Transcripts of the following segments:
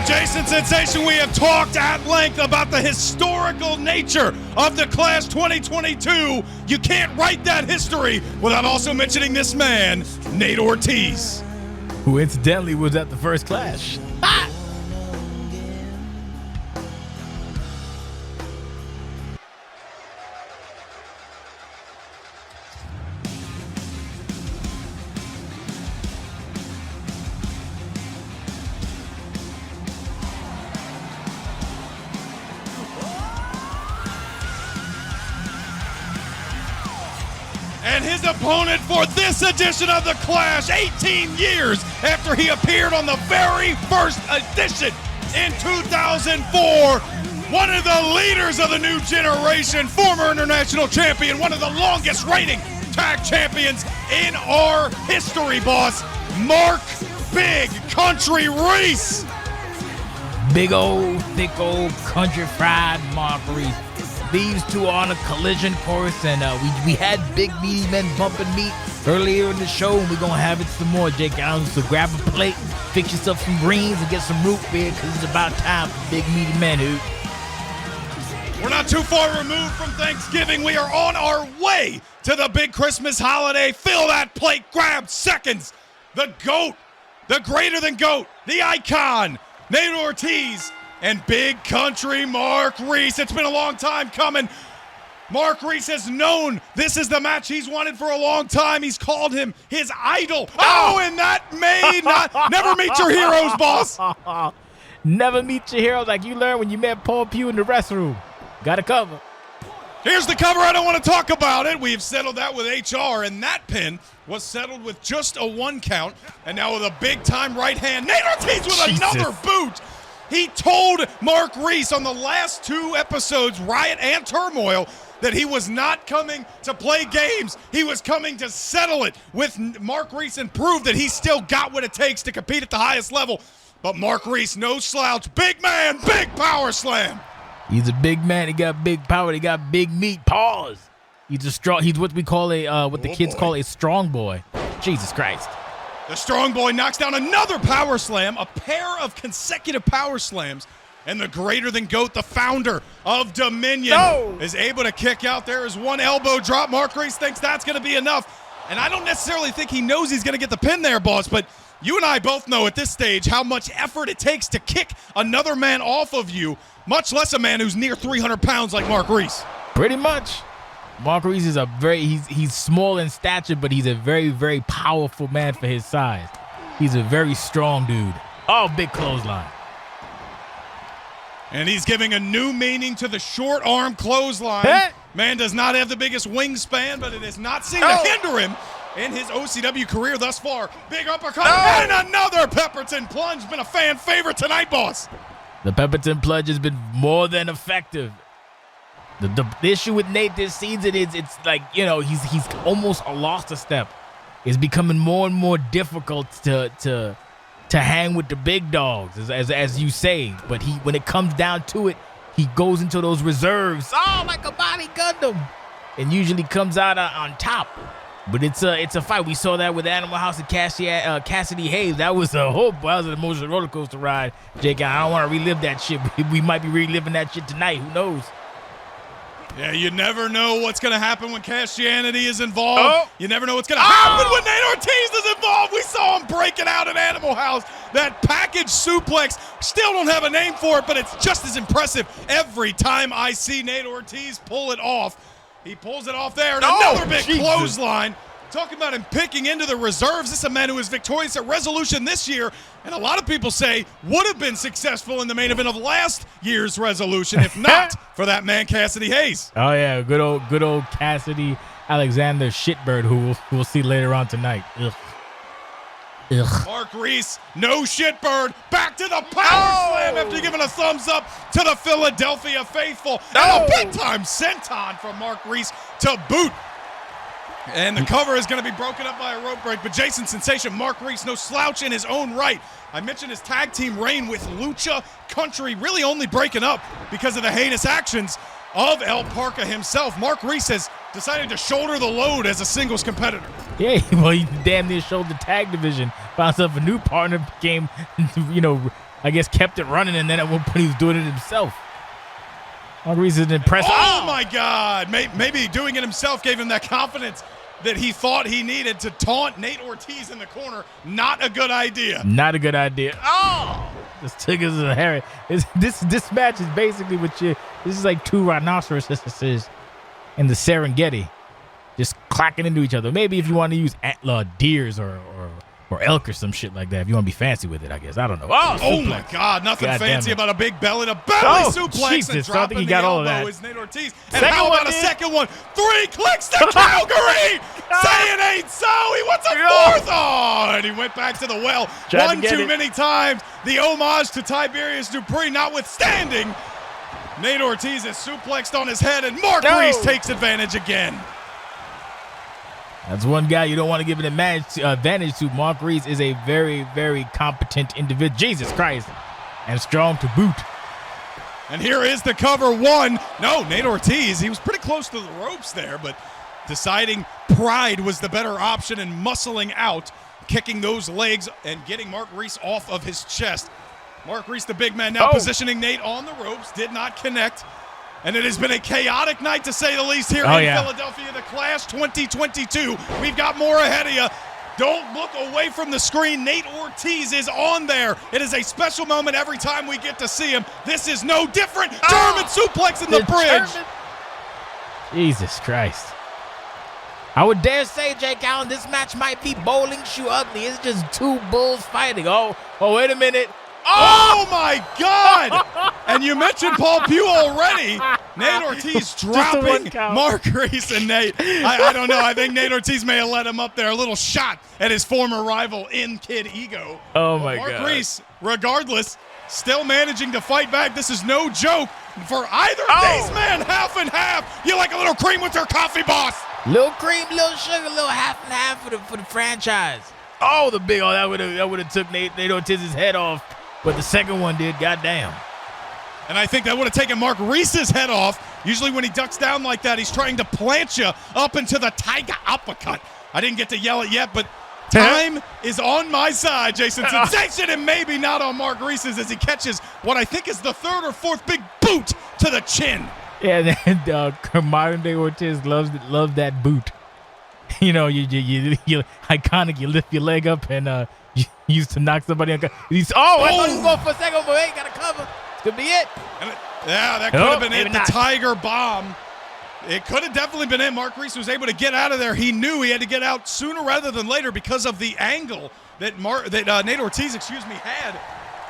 Jason Sensation, we have talked at length about the historical nature of the Clash 2022. You can't write that history without also mentioning this man, Nate Ortiz. Who incidentally was at the first Clash. Ha! And his opponent for this edition of the Clash, 18 years after he appeared on the very first edition in 2004, one of the leaders of the new generation, former international champion, one of the longest reigning tag champions in our history, boss, Mark Big Country Reese. Big old, thick old country fried Mark Reese. These two are on a collision course, and we had big meaty men bumping meat earlier in the show, and we're gonna have it some more, Jake Allen. So grab a plate, fix yourself some greens, and get some root beer, because it's about time for big meaty men, who. We're not too far removed from Thanksgiving. We are on our way to the big Christmas holiday. Fill that plate, grab seconds. The GOAT, the greater than GOAT, the icon, Nate Ortiz, and Big Country Mark Reese. It's been a long time coming. Mark Reese has known this is the match he's wanted for a long time. He's called him his idol. Oh, and that may not never meet your heroes, boss. Never meet your heroes like you learned when you met Paul Pugh in the restroom. Got a cover. Here's the cover. I don't want to talk about it. We've settled that with HR, and that pin was settled with just a 1 count. And now with a big-time right hand, Nate Ortiz with another boot. He told Mark Reese on the last 2 episodes, Riot and Turmoil, that he was not coming to play games. He was coming to settle it with Mark Reese and prove that he still got what it takes to compete at the highest level. But Mark Reese, no slouch. Big man, big power slam. He's a big man. He got big power. He got big meat. Pause. He's a strong. He's what we call what the kids call a strong boy. Jesus Christ. The strong boy knocks down another power slam, a pair of consecutive power slams, and the greater than GOAT, the founder of Dominion, is able to kick out. There is one elbow drop. Mark Reese thinks that's going to be enough, and I don't necessarily think he knows he's going to get the pin there, boss, but you and I both know at this stage how much effort it takes to kick another man off of you, much less a man who's near 300 pounds like Mark Reese. Pretty much. Mark Reese is he's small in stature, but he's a very, very powerful man for his size. He's a very strong dude. Oh, big clothesline. And he's giving a new meaning to the short arm clothesline. Hey. Man does not have the biggest wingspan, but it has not seemed to hinder him in his OCW career thus far. Big uppercut and another Pepperton plunge. Been a fan favorite tonight, boss. The Pepperton plunge has been more than effective. The issue with Nate this season is it's like, you know, he's almost lost a step. It's becoming more and more difficult to hang with the big dogs, as you say. But when it comes down to it, he goes into those reserves, like a body Gundam, and usually comes out on top. But it's a fight. We saw that with Animal House and Cassidy Hayes. That was that was an emotional roller coaster ride, Jake. I don't want to relive that shit. We might be reliving that shit tonight. Who knows? Yeah, you never know what's going to happen when Cassianity is involved. You never know what's going to happen when Nate Ortiz is involved. We saw him breaking out at Animal House. That package suplex, still don't have a name for it, but it's just as impressive every time I see Nate Ortiz pull it off. He pulls it off there, and another big clothesline. Talking about him picking into the reserves. This is a man who was victorious at Resolution this year, and a lot of people say would have been successful in the main event of last year's Resolution if not for that man Cassidy Hayes. Oh yeah, good old Cassidy Alexander Shitbird, who we'll see later on tonight. Ugh. Mark Reese, no Shitbird, back to the power slam after giving a thumbs up to the Philadelphia faithful. And a big-time senton from Mark Reese to boot. And the cover is going to be broken up by a rope break. But Jason Sensation, Mark Reese, no slouch in his own right. I mentioned his tag team reign with Lucha Country really only breaking up because of the heinous actions of El Parca himself. Mark Reese has decided to shoulder the load as a singles competitor. Yeah, well, he damn near showed the tag division. Found himself a new partner, became, I guess kept it running, and then at one point he was doing it himself. Mark Reese is impressive. Oh, my God. Maybe doing it himself gave him that confidence that he thought he needed to taunt Nate Ortiz in the corner. Not a good idea. Not a good idea. Oh! This took us to Harry. This match is basically this is like two rhinoceroses in the Serengeti. Just clacking into each other. Maybe if you want to use antler deers or elk or some shit like that. If you want to be fancy with it, I guess. I don't know. Oh my God. Nothing fancy about a big belly to belly suplex Jesus, and dropping he got the all of elbow that. is Nate Ortiz. And how about a second one? 3 clicks to Calgary. Say it ain't so. He wants a fourth. Oh, and he went back to the well. One too many times. The homage to Tiberius Dupree notwithstanding. Nate Ortiz is suplexed on his head, and Mark Reese takes advantage again. That's one guy you don't want to give an advantage to. Mark Reese is a very, very competent individual. Jesus Christ. And strong to boot. And here is the cover one. No, Nate Ortiz, he was pretty close to the ropes there, but deciding pride was the better option and muscling out, kicking those legs and getting Mark Reese off of his chest. Mark Reese, the big man, now positioning Nate on the ropes, did not connect. And it has been a chaotic night, to say the least, here in Philadelphia, the Clash 2022. We've got more ahead of you. Don't look away from the screen. Nate Ortiz is on there. It is a special moment every time we get to see him. This is no different. German suplex in the bridge. Jesus Christ. I would dare say, Jake Allen, this match might be bowling shoe ugly. It's just two bulls fighting. Oh, wait a minute. Oh, my God! And you mentioned Paul Pugh already. Nate Ortiz dropping Mark Reese and Nate. I don't know. I think Nate Ortiz may have let him up there. A little shot at his former rival in Kid Ego. Oh, my God. Mark Reese, regardless, still managing to fight back. This is no joke for either of these men. Half and half. You like a little cream with your coffee, boss? Little cream, little sugar, little half and half for the franchise. Oh, that would have took Nate Ortiz's head off. But the second one did, goddamn. And I think that would have taken Mark Reese's head off. Usually when he ducks down like that, he's trying to plant you up into the tiger uppercut. I didn't get to yell it yet, but time is on my side, Jason Sensation, and maybe not on Mark Reese's as he catches what I think is the third or fourth big boot to the chin. Yeah, and modern day Ortiz loves that boot. You know, you iconic. You lift your leg up and you used to knock somebody on. I thought he was going for a second, but hey, got a cover. This could be it. That could have been it. The Tiger Bomb. It could have definitely been it. Mark Reese was able to get out of there. He knew he had to get out sooner rather than later because of the angle that Nate Ortiz, had,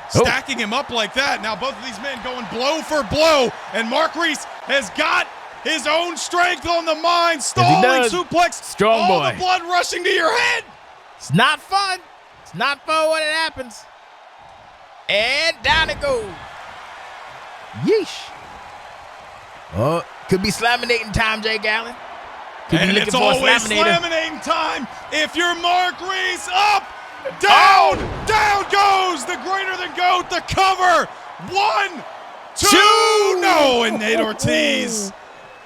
stacking him up like that. Now both of these men going blow for blow, and Mark Reese has got his own strength on the mind. Stalling suplex. Strong boy. All the blood rushing to your head. It's not fun. It's not fun when it happens. And down it goes. Yeesh. Oh, could be slaminating time, Jake Allen. And it's always slaminating time. If you're Mark Reese, up, down, down goes the greater than GOAT, the cover. 1, 2, no, and Nate Ortiz.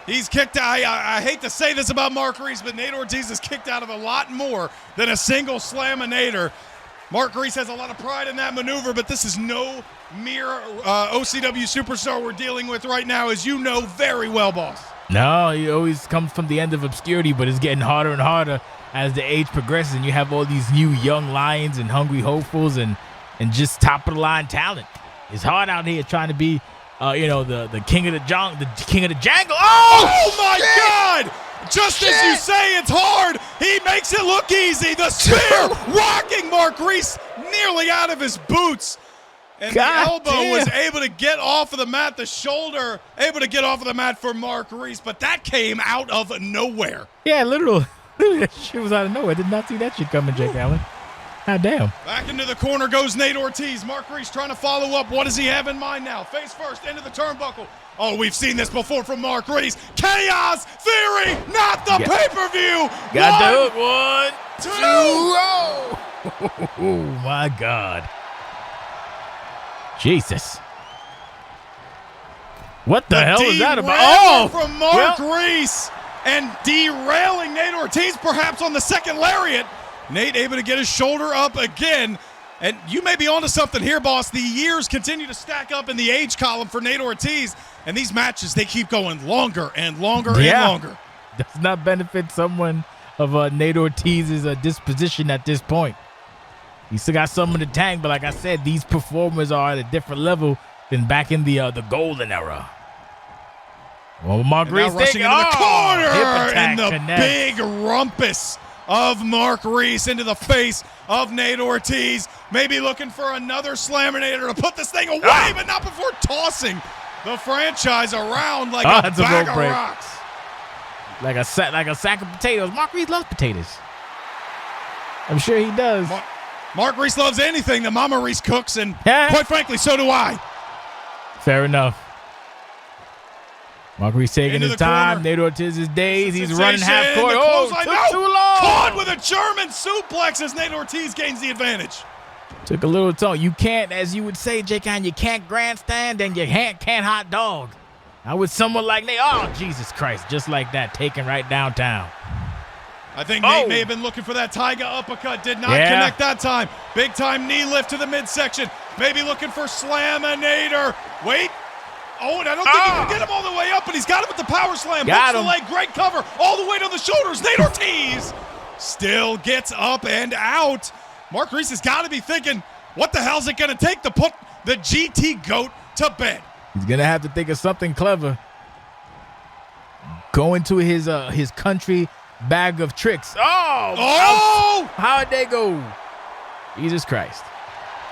He's kicked out. I hate to say this about Mark Reese, but Nate Ortiz is kicked out of a lot more than a single slaminator. Mark Reese has a lot of pride in that maneuver, but this is no mere OCW superstar we're dealing with right now, as you know very well, boss. No, he always comes from the end of obscurity, but it's getting harder and harder as the age progresses, and you have all these new young lions and hungry hopefuls and just top-of-the-line talent. It's hard out here trying to be the king of the jangle. Oh my God! Just as you say, it's hard. He makes it look easy. The spear rocking Mark Reese nearly out of his boots. And the elbow was able to get off of the mat. The shoulder able to get off of the mat for Mark Reese, but that came out of nowhere. Yeah, literally that shit was out of nowhere. Did not see that shit coming, Jake Allen. God damn. Back into the corner goes Nate Ortiz. Mark Reese trying to follow up. What does he have in mind now? Face first into the turnbuckle. Oh, we've seen this before from Mark Reese. Chaos Theory, not the pay-per-view. Got the hook. 1, 2. Oh, my God. Jesus. What the hell is that about? From Mark Reese. and derailing Nate Ortiz perhaps on the second lariat. Nate able to get his shoulder up again. And you may be onto something here, boss. The years continue to stack up in the age column for Nate Ortiz. And these matches, they keep going longer and longer and longer. Does not benefit someone of Nate Ortiz's disposition at this point. He still got some in the tank, but like I said, these performers are at a different level than back in the golden era. Well, Mark Reese rushing into the corner, and the connects. big rumpus of Mark Reese into the face of Nate Ortiz. Maybe looking for another Slaminator to put this thing away, but not before tossing the franchise around like a bag of rocks. Like a sack of potatoes. Mark Reese loves potatoes. I'm sure he does. Mark Reese loves anything that Mama Reese cooks, and quite frankly, so do I. Fair enough. Mark Reese taking his time. Corner. Nate Ortiz's days. He's running half court. Took too long. Caught with a German suplex as Nate Ortiz gains the advantage. Took a little time. You can't, as you would say, J-Con, you can't grandstand and you can't hot dog. Now with someone like Nate, oh, Jesus Christ, just like that, taken right downtown. I think Nate may have been looking for that Tiger uppercut. Did not connect that time. Big time knee lift to the midsection. Maybe looking for Slaminator. Wait. Oh, and I don't think he can get him all the way up, but he's got him with the power slam. Hooks the leg, great cover, all the way to the shoulders. Nate Ortiz still gets up and out. Mark Reese has got to be thinking, what the hell's it going to take to put the GT GOAT to bed? He's going to have to think of something clever. Go into his country bag of tricks. Oh! How'd they go? Jesus Christ.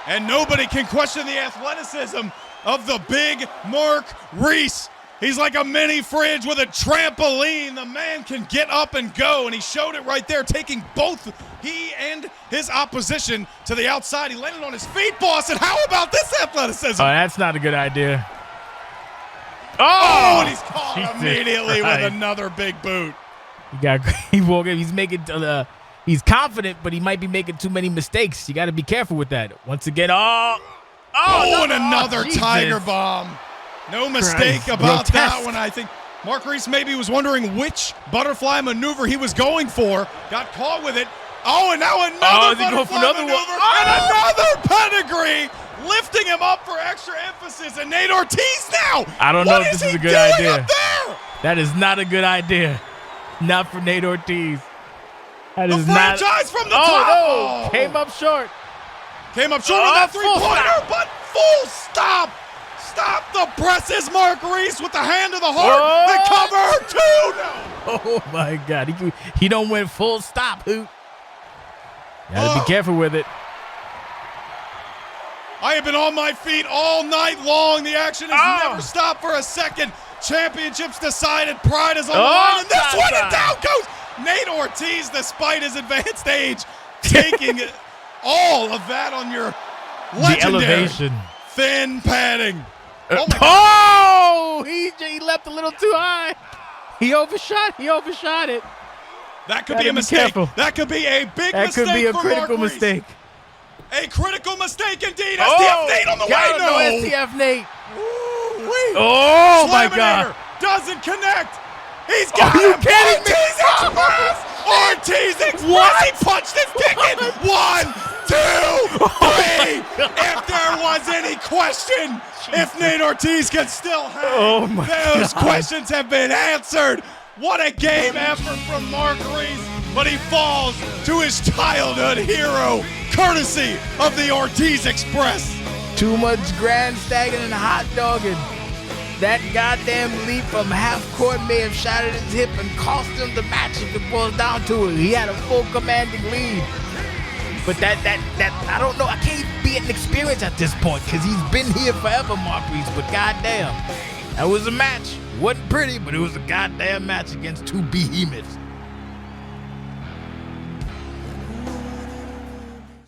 And nobody can question the athleticism of the big Mark Reese. He's like a mini fridge with a trampoline. The man can get up and go, and he showed it right there, taking both he and his opposition to the outside. He landed on his feet, boss, and how about this athleticism? Oh, that's not a good idea. Oh, and he's caught immediately with another big boot. He's confident, but he might be making too many mistakes. You got to be careful with that. Once again, and another Tiger Bomb. No mistake about that one. I think Mark Reese maybe was wondering which butterfly maneuver he was going for. Got caught with it. Oh, and now another butterfly maneuver and another pedigree, lifting him up for extra emphasis. And Nate Ortiz now. I don't know if this is a good idea. That is not a good idea. Not for Nate Ortiz. That is not. Franchise from the top. No. Came up short. Came up short on that three-pointer, but full stop. Stop the presses, Mark Reese with the hand of the heart. The cover, two. No. Oh, my God. He don't win full stop, Hoot. Gotta be careful with it. I have been on my feet all night long. The action has never stopped for a second. Championships decided. Pride is on the line. And this one, and down goes Nate Ortiz, despite his advanced age, taking all of that on your legendary thin padding. He left a little too high. He overshot it. That could be a mistake. That could be a big mistake. That could be a critical Mark mistake. Reese. A critical mistake indeed. STF Nate on the way. No. STF Nate. Ooh-wee. Oh, my God. Doesn't connect. He's got him. You kidding me? Ortiz Express. He punched his ticket. 1, 2, 3. If there was any question, if Nate Ortiz can still hang, those questions have been answered. What a game effort from Mark Reese, but he falls to his childhood hero, courtesy of the Ortiz Express. Too much grandstanding and hot dogging. That goddamn leap from half court may have shattered his hip and cost him the match if it boils down to it. He had a full commanding lead. But that I don't know. I can't even be an experience at this point because he's been here forever, Mark Reese. But goddamn, that was a match. Wasn't pretty, but it was a goddamn match against two behemoths.